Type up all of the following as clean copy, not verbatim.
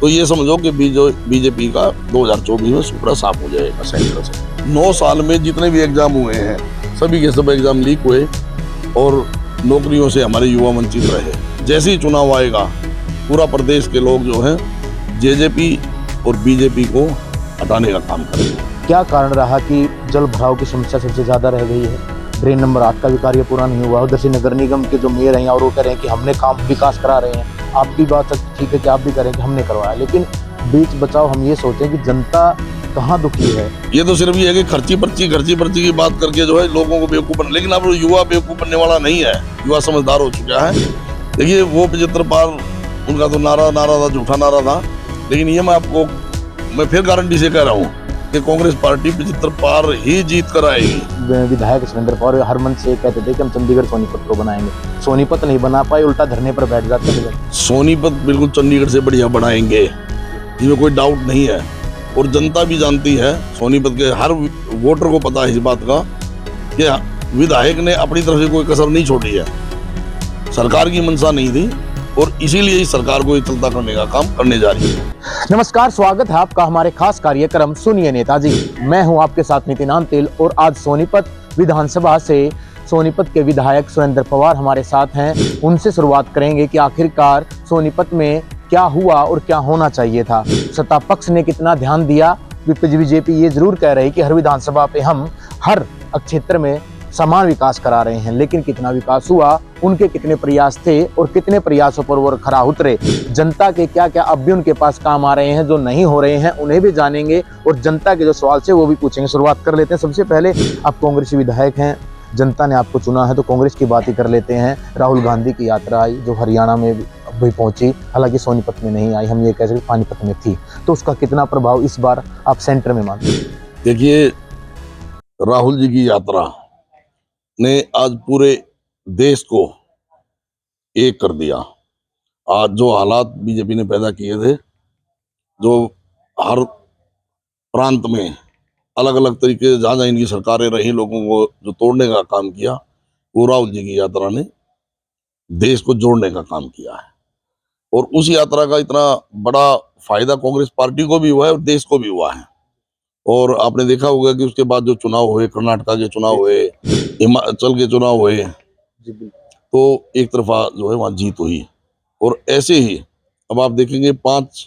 तो ये समझो कि बीजेपी का 2024 में सुपड़ा साफ हो जाएगा सेंटर से। 9 साल में जितने भी एग्जाम हुए हैं सभी के सब एग्जाम लीक हुए और नौकरियों से हमारे युवा वंचित रहे। जैसे ही चुनाव आएगा पूरा प्रदेश के लोग जो हैं जेजेपी और बीजेपी को हटाने का काम करेंगे। क्या कारण रहा कि जल भराव की समस्या सबसे ज्यादा रह गई है? ड्रेन नंबर 8 का भी कार्य पूरा नहीं हुआ। उधर से नगर निगम के जो मेयर हैं और वो कह रहे हैं कि हमने काम विकास करा रहे हैं। आपकी बात ठीक है कि आप भी कह रहे हैं कि हमने करवाया, लेकिन बीच बचाव हम ये सोचें कि जनता कहाँ दुखी है। ये तो सिर्फ ये है कि खर्ची पर्ची की बात करके जो है लोगों को बेवकूफ बना, लेकिन अब युवा बेवकूफ बनने वाला नहीं है, युवा समझदार हो चुका है। देखिए वो 75 पार उनका तो नारा था, झूठा नारा था, लेकिन ये मैं फिर गारंटी से कह रहा हूँ कि कांग्रेस पार्टी 75 पार ही जीत कर आएगी। विधायक सुरेंद्र पवार हर मंच से कहते थे कि हम चंडीगढ़ सोनीपत को बनाएंगे। सोनीपत नहीं बना पाए, उल्टा धरने पर बैठ जाते हैं। सोनीपत बिल्कुल चंडीगढ़ से बढ़िया बनाएंगे, इसमें कोई डाउट नहीं है। और जनता भी जानती है, सोनीपत के हर वोटर को पता है इस बात का कि विधायक ने अपनी तरफ से कोई कसर नहीं छोड़ी है। सरकार की मंशा नहीं थी और इसीलिए इस सरकार को चलता करने का काम करने जा रही है। नमस्कार, स्वागत है आपका हमारे खास कार्यक्रम सुनिए नेताजी। मैं हूं आपके साथ नितिन आंतिल और आज सोनीपत विधानसभा से सोनीपत के विधायक सुरेंद्र पवार हमारे साथ हैं। उनसे शुरुआत करेंगे कि आखिरकार सोनीपत में क्या हुआ और क्या होना चाहिए था। सत्ता पक्ष ने कितना ध्यान दिया। बीजेपी ये जरूर कह रही कि हर विधानसभा पे हम हर क्षेत्र में समान विकास करा रहे हैं, लेकिन कितना विकास हुआ, उनके कितने प्रयास थे और कितने प्रयासों पर वो खरा उतरे, जनता के क्या क्या अब भी उनके पास काम आ रहे हैं, जो नहीं हो रहे हैं उन्हें भी जानेंगे और जनता के जो सवाल से वो भी पूछेंगे। शुरुआत कर लेते हैं। सबसे पहले आप कांग्रेसी विधायक हैं, जनता ने आपको चुना है तो कांग्रेस की बात ही कर लेते हैं। राहुल गांधी की यात्रा आई जो हरियाणा में भी पहुंची, हालांकि सोनीपत में नहीं आई, हम ये कह सकते पानीपत में थी, तो उसका कितना प्रभाव इस बार आप सेंटर में मानते हैं? देखिए, राहुल जी की यात्रा ने आज पूरे देश को एक कर दिया। आज जो हालात बीजेपी ने पैदा किए थे, जो हर प्रांत में अलग अलग तरीके से जहाँ जहाँ इनकी सरकारें रही लोगों को जो तोड़ने का काम किया, वो राहुल जी की यात्रा ने देश को जोड़ने का काम किया है। और उस यात्रा का इतना बड़ा फायदा कांग्रेस पार्टी को भी हुआ है और देश को भी हुआ है। और आपने देखा होगा कि उसके बाद जो चुनाव हुए, कर्नाटका के चुनाव हुए, हिमाचल के चुनाव हुए, तो एक तरफा जो है वहाँ जीत हुई। और ऐसे ही अब आप देखेंगे 5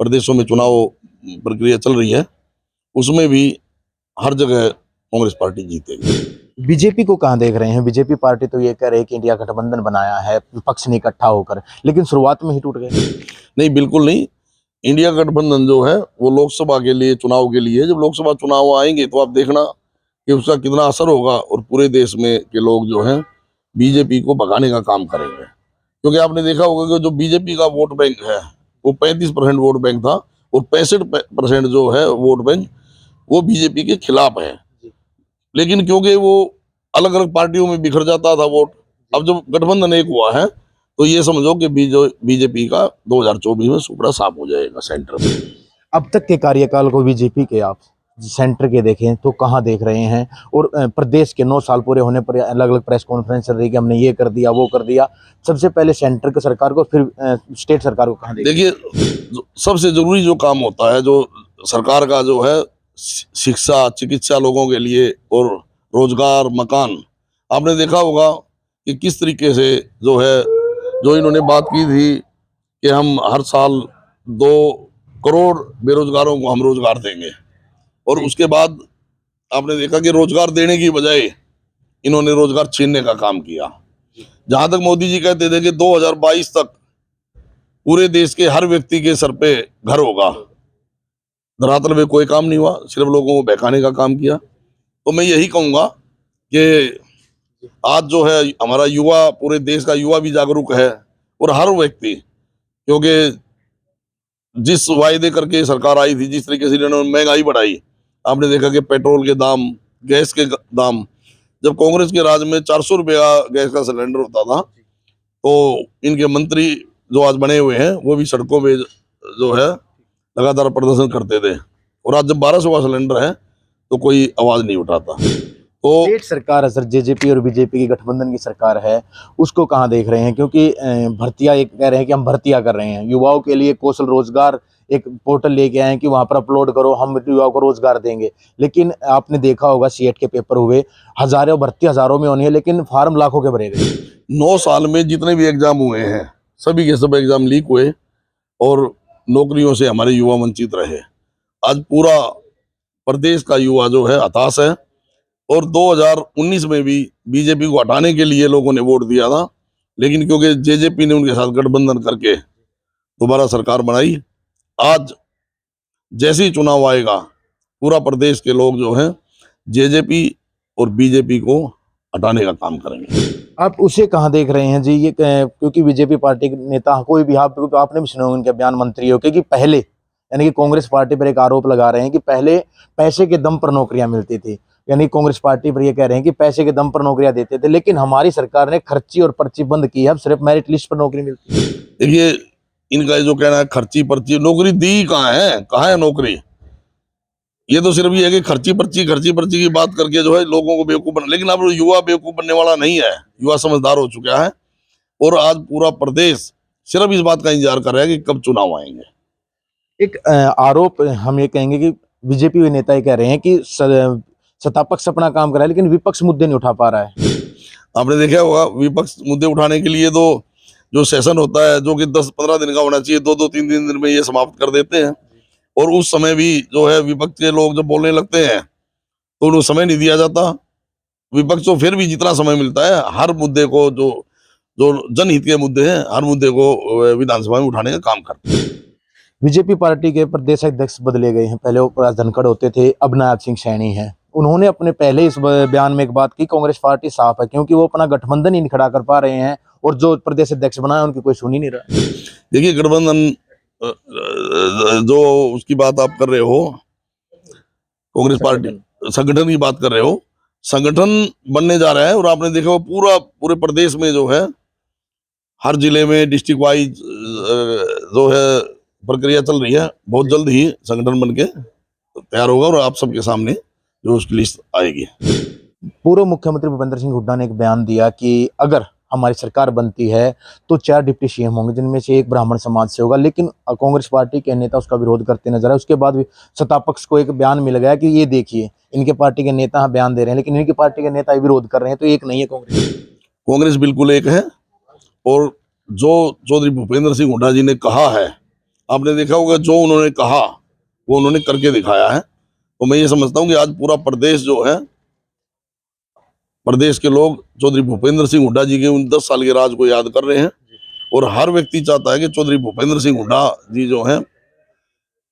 प्रदेशों में चुनाव प्रक्रिया चल रही है, उसमें भी हर जगह कांग्रेस पार्टी जीतेगी। बीजेपी को कहाँ देख रहे हैं? बीजेपी पार्टी तो ये कह रही है कि इंडिया गठबंधन बनाया है विपक्ष ने इकट्ठा होकर, लेकिन शुरुआत में ही टूट गए। नहीं, बिल्कुल नहीं। इंडिया गठबंधन जो है वो लोकसभा के लिए, चुनाव के लिए, जब लोकसभा चुनाव आएंगे तो आप देखना कि उसका कितना असर होगा और पूरे देश में के लोग जो हैं बीजेपी को भगाने का काम करेंगे। क्योंकि आपने देखा होगा कि जो बीजेपी का वोट बैंक है वो 35% वोट बैंक था और 65% जो है वोट बैंक वो बीजेपी के खिलाफ है। लेकिन क्योंकि वो अलग अलग पार्टियों में बिखर जाता था वोट, अब जब गठबंधन एक हुआ है तो ये समझो कि बीजेपी का 2024 में सुपड़ा साफ हो जाएगा सेंटर में। अब तक के कार्यकाल को बीजेपी के आप सेंटर के देखें तो कहाँ देख रहे हैं? और प्रदेश के 9 साल पूरे होने पर अलग अलग प्रेस कॉन्फ्रेंस चल रही कि हमने ये कर दिया, वो कर दिया। सबसे पहले सेंटर की सरकार को, फिर स्टेट सरकार को कहाँ देखिए, सबसे जरूरी जो काम होता है जो सरकार का जो है शिक्षा, चिकित्सा लोगों के लिए और रोजगार, मकान। आपने देखा होगा कि किस तरीके से जो है, जो इन्होंने बात की थी कि हम हर साल 2 करोड़ बेरोजगारों को हम रोजगार देंगे, और उसके बाद आपने देखा कि रोजगार देने की बजाय इन्होंने रोजगार छीनने का काम किया। जहां तक मोदी जी कहते थे कि 2022 तक पूरे देश के हर व्यक्ति के सर पे घर होगा, धरातल में कोई काम नहीं हुआ, सिर्फ लोगों को बहकाने का काम किया। तो मैं यही कहूंगा कि आज जो है हमारा युवा, पूरे देश का युवा भी जागरूक है और हर व्यक्ति, क्योंकि जिस वायदे करके सरकार आई थी, जिस तरीके से इन्होंने महंगाई बढ़ाई, आपने देखा कि पेट्रोल के दाम, गैस के दाम, जब कांग्रेस के राज में 400 रुपया गैस का सिलेंडर होता था, तो इनके मंत्री जो आज बने हुए हैं वो भी सड़कों पे जो है लगातार प्रदर्शन करते थे। और आज जब 1200 का सिलेंडर है तो कोई आवाज नहीं उठाता। तो स्टेट सरकार है सर, जेजेपी और बीजेपी की गठबंधन की सरकार है, उसको कहाँ देख रहे हैं? क्योंकि भर्तियां एक कह रहे हैं कि हम भर्तियां कर रहे हैं युवाओं के लिए, कौशल रोजगार एक पोर्टल लेके आए हैं कि वहां पर अपलोड करो, हम युवाओं को रोजगार देंगे। लेकिन आपने देखा होगा सीएट के पेपर हुए, हजारों भर्ती हजारों में होनी है, लेकिन फार्म लाखों के भरे गए। 9 साल में जितने भी एग्जाम हुए हैं सभी के सब एग्जाम लीक हुए और नौकरियों से हमारे युवा वंचित रहे। आज पूरा प्रदेश का युवा जो है हताश है। और 2019 में भी बीजेपी को हटाने के लिए लोगों ने वोट दिया था, लेकिन क्योंकि जेजेपी ने उनके साथ गठबंधन करके दोबारा सरकार बनाई, आज जैसे ही चुनाव आएगा पूरा प्रदेश के लोग जो हैं जेजेपी और बीजेपी को हटाने का काम करेंगे। आप उसे कहाँ देख रहे हैं जी? ये क्योंकि बीजेपी पार्टी के नेता कोई भी, आपने भी सुना होगा उनके बयान मंत्रियों के, कि पहले यानी कि कांग्रेस पार्टी पर एक आरोप लगा रहे हैं कि पहले पैसे के दम पर नौकरियां मिलती थी, यानी कांग्रेस पार्टी पर ये कह रहे हैं कि पैसे के दम पर नौकरियां देते थे, लेकिन हमारी सरकार ने खर्ची और पर्ची बंद की है, अब सिर्फ मेरिट लिस्ट पर नौकरी मिलती है। देखिए, इनका जो कहना है खर्ची पर्ची, नौकरी दी कहाँ है नौकरी? ये तो सिर्फ ये है कि खर्ची पर्ची की बात करके जो है लोगों को बेवकूफ बना, लेकिन अब युवा बेवकूफ बनने वाला नहीं है, युवा समझदार हो चुका है। और आज पूरा प्रदेश सिर्फ इस बात का इंतजार कर रहा है कि कब चुनाव आएंगे। एक आरोप हम ये कहेंगे कि बीजेपी नेता ये कह रहे हैं कि सत्ता पक्ष अपना काम कर रहा है, लेकिन विपक्ष मुद्दे नहीं उठा पा रहा है। आपने देखा होगा विपक्ष मुद्दे उठाने के लिए तो जो सेशन होता है जो कि 10-15 दिन का होना चाहिए, 2-2 3-3 दिन में ये समाप्त कर देते हैं। और उस समय भी जो है विपक्ष के लोग जब बोलने लगते हैं तो उन्हें समय नहीं दिया जाता। विपक्ष को फिर भी जितना समय मिलता है हर मुद्दे को, जो जो जनहित के मुद्दे हैं, हर मुद्दे को विधानसभा में उठाने का काम करते हैं। बीजेपी पार्टी के प्रदेश अध्यक्ष बदले गए हैं, पहले वो प्रकाश धनखड़ होते थे, अब नायब सिंह सैनी हैं। उन्होंने अपने पहले इस बयान में एक बात की, कांग्रेस पार्टी साफ है, क्योंकि वो अपना गठबंधन ही नहीं खड़ा कर पा रहे हैं और जो प्रदेश अध्यक्ष बनाए उनकी कोई सुन ही नहीं रहा। देखिए, गठबंधन जो उसकी बात आप कर रहे हो, कांग्रेस पार्टी संगठन की बात कर रहे हो, संगठन बनने जा रहा है। और आपने देखा वो पूरे प्रदेश में जो है हर जिले में डिस्ट्रिक्ट वाइज जो है प्रक्रिया चल रही है। बहुत जल्द ही संगठन बन के तैयार होगा और आप सबके सामने जो उसकी लिस्ट आएगी। पूर्व मुख्यमंत्री भूपेंद्र सिंह हुड्डा ने एक बयान दिया कि अगर हमारी सरकार बनती है तो 4 डिप्टी सीएम होंगे, जिनमें से एक ब्राह्मण समाज से होगा, लेकिन कांग्रेस पार्टी के नेता उसका विरोध करते नजर आए। उसके बाद भी सत्ता पक्ष को एक बयान मिल गया कि ये देखिए इनके पार्टी के नेता बयान दे रहे हैं, लेकिन इनकी पार्टी के नेता विरोध कर रहे हैं, तो एक नहीं है कांग्रेस बिल्कुल एक है। और जो चौधरी भूपेंद्र सिंह हुड्डा जी ने कहा है, आपने देखा होगा जो उन्होंने कहा वो उन्होंने करके दिखाया है। तो मैं ये समझता हूँ कि आज पूरा प्रदेश जो है, प्रदेश के लोग चौधरी भूपेंद्र सिंह हुड्डा जी के उन 10 साल के राज को याद कर रहे हैं। और हर व्यक्ति चाहता है कि चौधरी भूपेंद्र सिंह हुड्डा जी जो हैं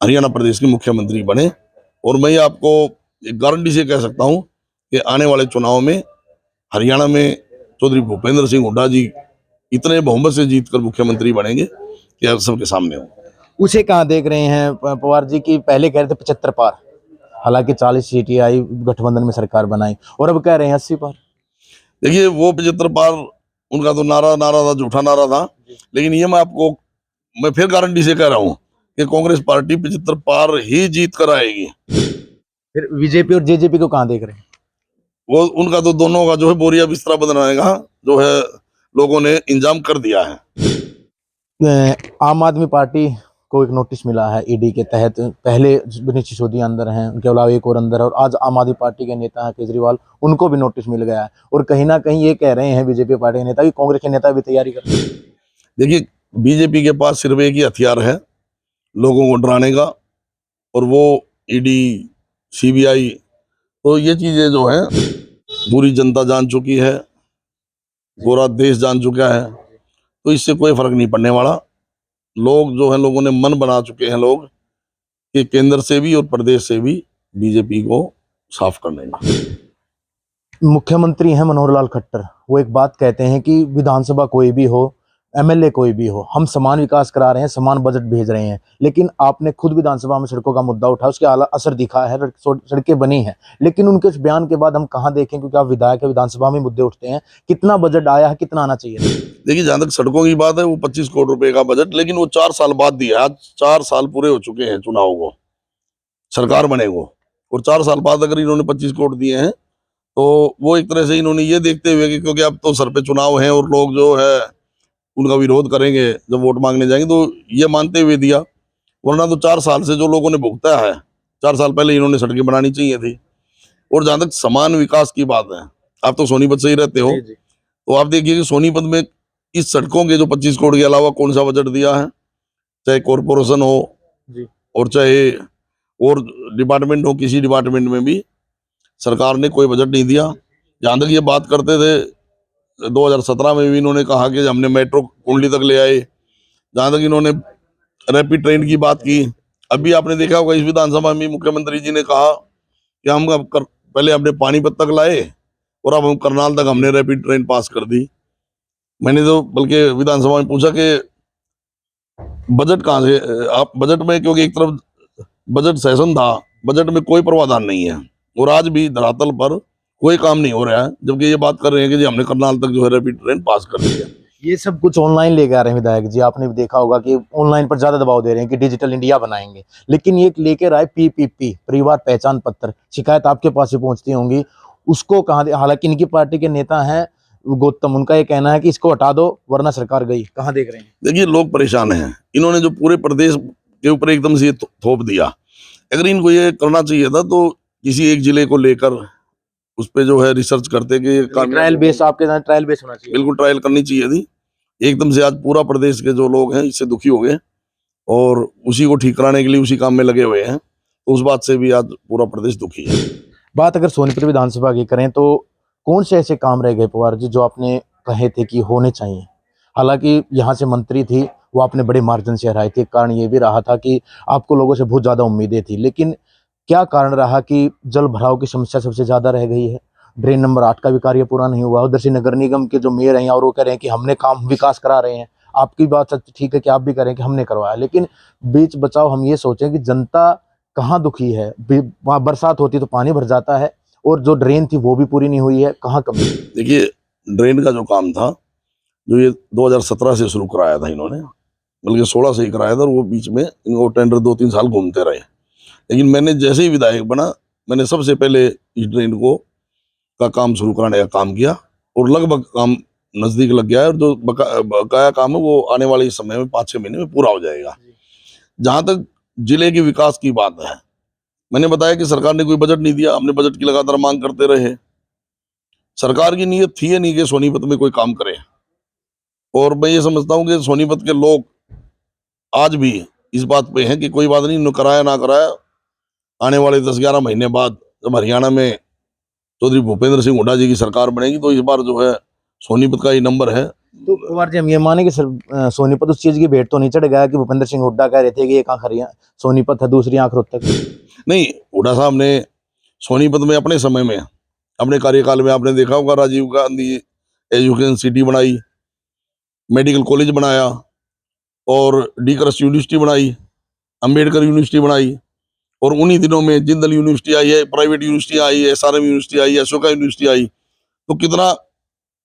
हरियाणा प्रदेश के मुख्यमंत्री बने। और मैं आपको एक गारंटी से कह सकता हूं कि आने वाले चुनाव में हरियाणा में चौधरी भूपेंद्र सिंह हुड्डा जी इतने बहुमत से जीतकर मुख्यमंत्री बनेंगे कि आप सबके सामने हो। उसे कहाँ देख रहे हैं पवार जी की? पहले कह रहे थे 75 पार, हालांकि 40 सीटें आई, गठबंधन में सरकार बनाई, और अब कह रहे हैं 80 पार। देखिए, वो 75 पार उनका तो नारा था, झूठा नारा था। लेकिन ये मैं फिर गारंटी से कह रहा हूँ कि कांग्रेस पार्टी 75 पार ही जीत कर आएगी। फिर बीजेपी और जेजेपी को कहाँ देख रहे हैं? वो उनका तो दोनों का जो है बोरिया बिस्तरा बनाने का जो है लोगों ने इंतजाम कर दिया है। आम आदमी पार्टी को एक नोटिस मिला है ईडी के तहत। पहले विनीत सिसोदिया अंदर हैं, उनके अलावा एक और अंदर है, और आज आम आदमी पार्टी के नेता हैं केजरीवाल, उनको भी नोटिस मिल गया है। और कहीं ना कहीं ये कह रहे हैं बीजेपी पार्टी के नेता कि कांग्रेस के नेता भी तैयारी कर रहे हैं। देखिए, बीजेपी के पास सिर्फ एक ही हथियार है लोगों को डराने का, और वो ईडी, सीबीआई। तो ये चीजें जो है पूरी जनता जान चुकी है, पूरा देश जान चुका है, तो इससे कोई फर्क नहीं पड़ने वाला। लोग जो है, लोगों ने मन बना चुके हैं लोग कि केंद्र से भी और प्रदेश से भी बीजेपी को साफ करने का। मुख्यमंत्री हैं मनोहर लाल खट्टर, वो एक बात कहते हैं कि विधानसभा कोई भी हो, एमएलए कोई भी हो, हम समान विकास करा रहे हैं, समान बजट भेज रहे हैं। लेकिन आपने खुद विधानसभा में सड़कों का मुद्दा उठाया, उसके आला असर दिखा है, सड़कें बनी हैं, लेकिन उनके उस बयान के बाद हम कहाँ देखें? क्योंकि आप विधायक है, विधानसभा में मुद्दे उठते हैं। कितना बजट आया है, कितना आना चाहिए? देखिए, जहां तक सड़कों की बात है, वो 25 करोड़ रुपए का बजट, लेकिन वो 4 साल बाद दिया। आज 4 साल पूरे हो चुके हैं चुनाव को, सरकार बने को, और 4 साल बाद अगर इन्होंने 25 करोड़ दिए हैं तो वो एक तरह से इन्होंने ये देखते हुए कि क्योंकि अब तो सर पे चुनाव है और लोग जो है उनका विरोध करेंगे जब वोट मांगने जाएंगे, तो ये मानते हुए दिया। वरना तो 4 साल से जो लोगों ने भुगता है, 4 साल पहले इन्होंने सड़कें बनानी चाहिए थी। और जहां तक समान विकास की बात है, आप तो सोनीपत से ही रहते हो, जी। तो आप देखिए कि सोनीपत में इस सड़कों के जो 25 करोड़ के अलावा कौन सा बजट दिया है, चाहे कॉरपोरेशन हो जी। और चाहे और डिपार्टमेंट हो, किसी डिपार्टमेंट में भी सरकार ने कोई बजट नहीं दिया। जहां तक ये बात करते थे 2017 में भी इन्होंने कहा कि हमने मेट्रो कुंडली तक ले आए। जहां तक इन्होंने रैपिड ट्रेन की बात की, अभी आपने देखा होगा इस विधानसभा में मुख्यमंत्री जी ने कहा कि हम पहले हमने पानीपत तक लाए और अब हम करनाल तक हमने रैपिड ट्रेन पास कर दी। मैंने तो बल्कि विधानसभा में पूछा कि बजट कहाँ से, आप बजट में, क्योंकि एक तरफ बजट सेशन था, बजट में कोई प्रावधान नहीं है और आज भी धरातल पर कोई काम नहीं हो रहा है, जबकि ये बात कर रहे हैं कि जी हमने करनाल तक जो है रैपिड ट्रेन पास कर दिया। ये सब कुछ ऑनलाइन लेके आ रहे हैं विधायक जी, आपने भी देखा होगा कि ऑनलाइन पर ज्यादा दबाव दे रहे हैं कि डिजिटल इंडिया बनाएंगे, लेकिन ये लेकर आए पीपीपी, परिवार पहचान पत्र, शिकायत आपके पास ही पहुंचती होंगी, उसको कहाँ दे? हालांकि इनकी पार्टी के नेता हैं गौतम, उनका ये कहना है कि इसको हटा दो वरना सरकार गई। कहाँ देख रहे हैं? देखिए लोग परेशान हैं, इन्होंने जो पूरे प्रदेश के ऊपर एकदम से ये थोप दिया। अगर इनको ये करना चाहिए था तो किसी एक जिले को लेकर उस पे जो है रिसर्च करते कि ट्रायल बेस, आपके साथ ट्रायल बेस होना चाहिए। बिल्कुल ट्रायल करनी चाहिए थी। एकदम से आज पूरा प्रदेश के जो लोग हैं इससे दुखी हो गए और उसी को ठीक कराने के लिए उसी काम में लगे हुए हैं, तो उस बात से भी आज पूरा प्रदेश दुखी है। बात अगर सोनीपत विधानसभा की करें तो कौन से ऐसे काम रह गए पवार जी जो आपने कहे थे कि होने चाहिए? हालांकि यहाँ से मंत्री थी, वो आपने बड़े मार्जिन से हराई थी। कारण ये भी रहा था कि आपको लोगों से बहुत ज्यादा उम्मीदें थी, लेकिन क्या कारण रहा कि जल भराव की समस्या सबसे ज्यादा रह गई है? ड्रेन नंबर 8 का भी कार्य पूरा नहीं हुआ। उधर से नगर निगम के जो मेयर हैं और वो कह रहे हैं कि हमने काम विकास करा रहे हैं। आपकी बात सच ठीक है कि आप भी कह रहे हैं कि हमने करवाया, लेकिन बीच बचाव हम ये सोचें कि जनता कहाँ दुखी है? वहाँ बरसात होती तो पानी भर जाता है और जो ड्रेन थी वो भी पूरी नहीं हुई है। कहाँ कमी? देखिए ड्रेन का जो काम था, जो ये 2017 से शुरू कराया था इन्होंने, बल्कि 16 से ही कराया था, और वो बीच में इनको टेंडर 2-3 साल घूमते रहे। लेकिन मैंने जैसे ही विधायक बना, मैंने सबसे पहले इस ड्रेन को का काम शुरू कराने का काम किया और लगभग काम नजदीक लग गया है, और जो बकाया काम है वो आने वाले समय में 5-6 महीने में पूरा हो जाएगा। जहां तक जिले के विकास की बात है, मैंने बताया कि सरकार ने कोई बजट नहीं दिया, हमने बजट की लगातार मांग करते रहे। सरकार की नीयत थी या नहीं कि सोनीपत में कोई काम करे, और मैं ये समझता हूँ कि सोनीपत के लोग आज भी इस बात पे हैं कि कोई बात नहीं, कराया ना कराया, आने वाले 10-11 महीने बाद जब हरियाणा में चौधरी भूपेंद्र सिंह हुड्डा जी की सरकार बनेगी, तो इस बार जो है सोनीपत का ही नंबर है। तो पवार जी, हम ये माने कि सोनीपत उस चीज की भेंट तो नहीं चढ़ गया कि भूपेंद्र सिंह हुड्डा कह रहे थे कि एक आंख हरियाणा सोनीपत है, दूसरी आंख रोहतक? नहीं, हुड्डा साहब ने सोनीपत में अपने समय में, अपने कार्यकाल में, आपने देखा होगा राजीव गांधी एजुकेशन सिटी बनाई, मेडिकल कॉलेज बनाया और डी कृषि यूनिवर्सिटी बनाई, अंबेडकर यूनिवर्सिटी बनाई, और उन्हीं दिनों में जिंदल यूनिवर्सिटी आई है, प्राइवेट यूनिवर्सिटी आई है, SRM यूनिवर्सिटी आई है, अशोका यूनिवर्सिटी आई। तो कितना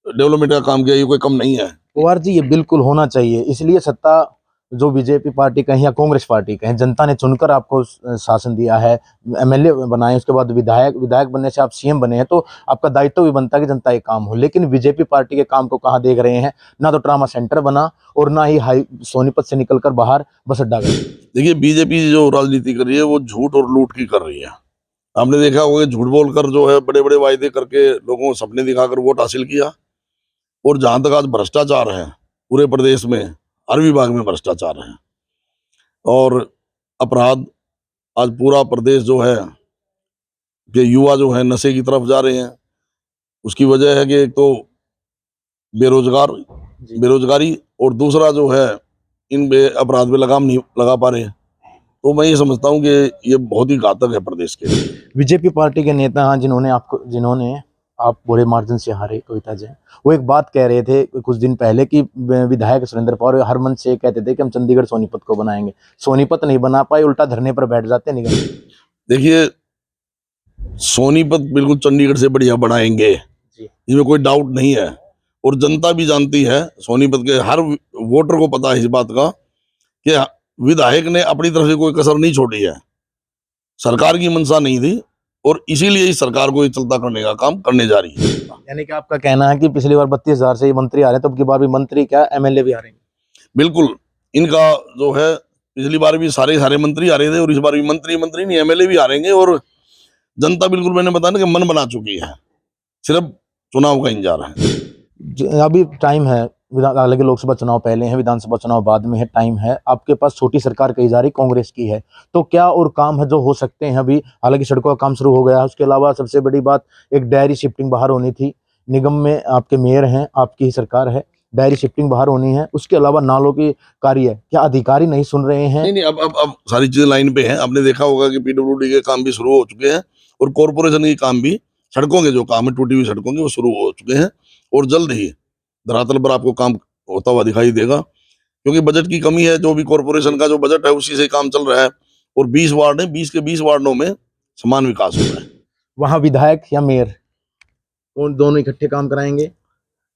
डेवलपमेंट का काम किया, ये कोई कम नहीं है। पवार जी, ये बिल्कुल होना चाहिए। इसलिए सत्ता जो बीजेपी पार्टी कहें या कांग्रेस पार्टी कहें, जनता ने चुनकर आपको शासन दिया है, MLA बनाए, उसके बाद विधायक बनने से आप CM बने हैं, तो आपका दायित्व भी बनता है कि जनता के काम हो। लेकिन बीजेपी पार्टी के काम को कहाँ देख रहे हैं? ना तो ट्रामा सेंटर बना और ना ही सोनीपत से निकलकर बाहर बस अड्डा गया। देखिए बीजेपी जो राजनीति कर रही है वो झूठ और लूट की कर रही है। आपने देखा होगा कि झूठ बोलकर जो है बड़े बड़े वायदे करके लोगों को सपने दिखाकर वोट हासिल किया, और जहां तक आज भ्रष्टाचार है पूरे प्रदेश में, हर विभाग में भ्रष्टाचार है और अपराध, आज पूरा प्रदेश जो है कि युवा जो है नशे की तरफ जा रहे हैं। उसकी वजह है कि एक तो बेरोजगारी, और दूसरा जो है इन अपराध में लगाम नहीं लगा पा रहे हैं। तो मैं ये समझता हूँ कि ये बहुत ही घातक है प्रदेश के लिए। बीजेपी पार्टी के नेता हैं जिन्होंने आप बड़े मार्जिन से हारे, कविता जैन, वो एक बात कह रहे थे कुछ दिन पहले कि विधायक सुरेंद्र पवार हर मंच से कहते थे कि हम चंडीगढ़ सोनीपत को बनाएंगे। सोनीपत नहीं बना पाए, उल्टा धरने पर बैठ जाते निगम। देखिए सोनीपत बिल्कुल चंडीगढ़ से बढ़िया बनाएंगे, इसमें कोई डाउट नहीं है, और जनता भी जानती है, सोनीपत के हर वोटर को पता है इस बात का कि विधायक ने अपनी तरफ से कोई कसर नहीं छोड़ी है। सरकार की मंशा नहीं थी और इसीलिए इस सरकार को ये चलता करने का काम करने जा रही है। यानी कि आपका कहना है कि पिछली बार 32,000 से ये मंत्री आ रहे हैं, तो अब की बार भी मंत्री क्या एमएलए भी आ रहे हैं? बिल्कुल, इनका जो है पिछली बार भी सारे मंत्री आ रहे थे और इस बार भी मंत्री नहीं एमएलए भी आ रहेंगे। और जनता बिल्कुल, मैंने बताया ना कि मन बना चुकी है, सिर्फ चुनाव का इंतजार है। अभी टाइम है, हालांकि लोकसभा चुनाव पहले हैं, विधानसभा चुनाव बाद में है, टाइम है। आपके पास छोटी सरकार कही जा रही कांग्रेस की है, तो क्या और काम है जो हो सकते हैं अभी? हालांकि सड़कों का काम शुरू हो गया है, उसके अलावा सबसे बड़ी बात एक डायरी शिफ्टिंग बाहर होनी थी। निगम में आपके मेयर हैं, आपकी ही सरकार है, डायरी शिफ्टिंग बाहर होनी है। उसके अलावा नालों की कार्य क्या अधिकारी नहीं सुन रहे हैं? नहीं, अब सारी चीजें लाइन पे हैं। आपने देखा होगा कि पीडब्ल्यूडी के काम भी शुरू हो चुके हैं और कॉर्पोरेशन के काम भी, सड़कों के जो काम है, टूटी हुई सड़कों के, वो शुरू हो चुके हैं और जल्द ही धरातल पर आपको काम होता हुआ दिखाई देगा। क्योंकि बजट की कमी है, जो भी कॉर्पोरेशन का जो बजट है उसी से काम चल रहा है। और 20 वार्ड है, 20 के 20 वार्डों में समान विकास हो रहा है। वहां विधायक या मेयर उन दोनों इकट्ठे काम कराएंगे?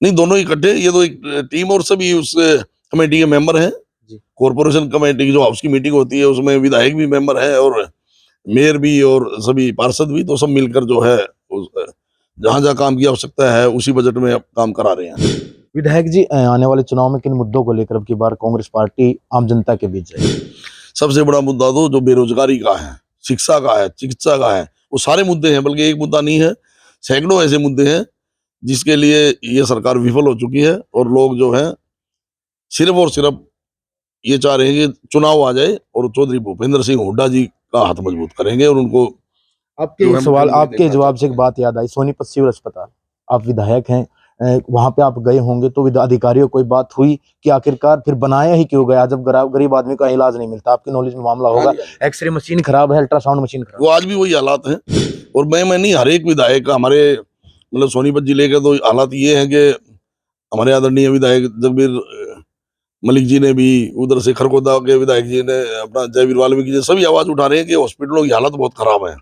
नहीं, दोनों इकट्ठे, ये तो एक टीम और सभी उस कमेटी के मेंबर हैं। जी। कॉर्पोरेशन कमेटी की जो हाउस की मीटिंग होती है उसमें विधायक भी मेंबर है और मेयर भी और सभी पार्षद भी, तो सब मिलकर जो है जहां जहां काम की आवश्यकता है उसी बजट में काम करा रहे हैं। विधायक जी, आने वाले चुनाव में किन मुद्दों को लेकर अब की बार कांग्रेस पार्टी आम जनता के बीच जाएगी? सबसे बड़ा मुद्दा तो जो बेरोजगारी का है, शिक्षा का है, चिकित्सा का है, वो सारे मुद्दे हैं। बल्कि एक मुद्दा नहीं है, सैकड़ों ऐसे मुद्दे हैं जिसके लिए ये सरकार विफल हो चुकी है। और लोग जो है सिर्फ और सिर्फ ये चाह रहे हैं कि चुनाव आ जाए और चौधरी भूपेंद्र सिंह हुड्डा जी का हाथ मजबूत करेंगे और उनको। आपके सवाल, आपके जवाब से एक बात याद आई, सोनीपत सिविल अस्पताल, आप विधायक हैं, वहां पे आप गए होंगे, तो अधिकारियों कोई बात हुई कि आखिरकार फिर बनाया ही क्यों गया जब गरीब आदमी का इलाज नहीं मिलता? आपकी नॉलेज में मामला होगा, एक्सरे मशीन खराब है, अल्ट्रासाउंड मशीन खराब, वो आज भी वही हालात हैं। और मैं नहीं, हर एक विधायक, हमारे मतलब सोनीपत जिले के तो हालात ये है कि हमारे आदरणीय विधायक जगबीर मलिक जी ने भी, उधर से खरगोदा के विधायक जी ने, अपना जयवीर वाल्मीकि जी, सभी आवाज उठा रहे हैं कि हॉस्पिटलों की हालत बहुत खराब है।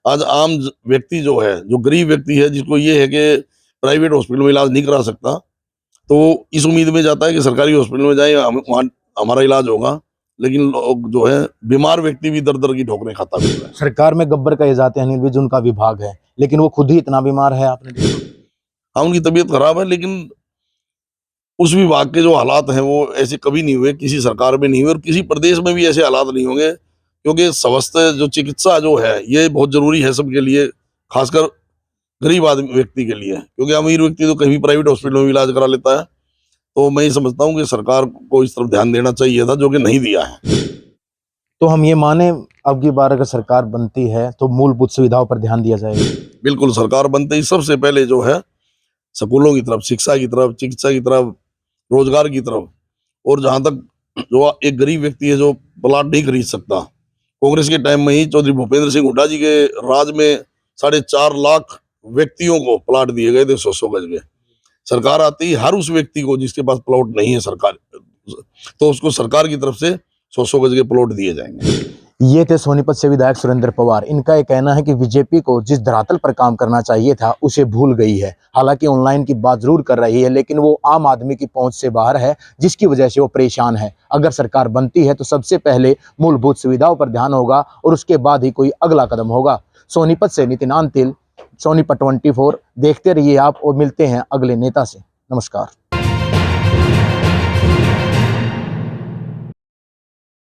आज आम व्यक्ति जो है, जो गरीब व्यक्ति है, जिसको ये है कि प्राइवेट हॉस्पिटल में इलाज नहीं करा सकता, तो इस उम्मीद में जाता है कि सरकारी हॉस्पिटल में जाए, वहाँ हमारा इलाज होगा। लेकिन लोग जो है, बीमार व्यक्ति भी दर दर की ठोकरें खाता है। सरकार में गब्बर का जाते हैं, निर्विज उनका विभाग है, लेकिन वो खुद ही इतना बीमार है, आपने देखा? हाँ, उनकी तबीयत खराब है, लेकिन उस विभाग के जो हालात हैं वो ऐसे कभी नहीं हुए, किसी सरकार में नहीं हुए और किसी प्रदेश में भी ऐसे हालात नहीं होंगे। क्योंकि स्वास्थ्य जो चिकित्सा जो है, ये बहुत जरूरी है सबके लिए, खासकर गरीब आदमी व्यक्ति के लिए। क्योंकि अमीर व्यक्ति तो कहीं भी प्राइवेट हॉस्पिटल में इलाज करा लेता है। तो मैं ये समझता हूँ कि सरकार को इस तरफ ध्यान देना चाहिए था, जो कि नहीं दिया है। तो हम ये माने अब की बार अगर सरकार बनती है तो मूलभूत सुविधाओं पर ध्यान दिया जाएगा? बिल्कुल, सरकार बनते ही सबसे पहले जो है स्कूलों की तरफ, शिक्षा की तरफ, चिकित्सा की तरफ, रोजगार की तरफ। और जहां तक जो एक गरीब व्यक्ति है जो प्लाट नहीं खरीद सकता, कांग्रेस के टाइम में ही चौधरी भूपेंद्र सिंह हुड्डा जी के राज में 4.5 लाख व्यक्तियों को प्लाट दिए गए थे 100 गज के। सरकार आती ही हर उस व्यक्ति को जिसके पास प्लॉट नहीं है सरकार, तो उसको सरकार की तरफ से 100 गज के प्लॉट दिए जाएंगे। ये थे सोनीपत से विधायक सुरेंद्र पवार। इनका ये कहना है कि बीजेपी को जिस धरातल पर काम करना चाहिए था उसे भूल गई है। हालांकि ऑनलाइन की बात जरूर कर रही है, लेकिन वो आम आदमी की पहुंच से बाहर है, जिसकी वजह से वो परेशान है। अगर सरकार बनती है तो सबसे पहले मूलभूत सुविधाओं पर ध्यान होगा और उसके बाद ही कोई अगला कदम होगा। सोनीपत से नितिन अंतिल, सोनीपत 24। देखते रहिए आप और मिलते हैं अगले नेता से। नमस्कार।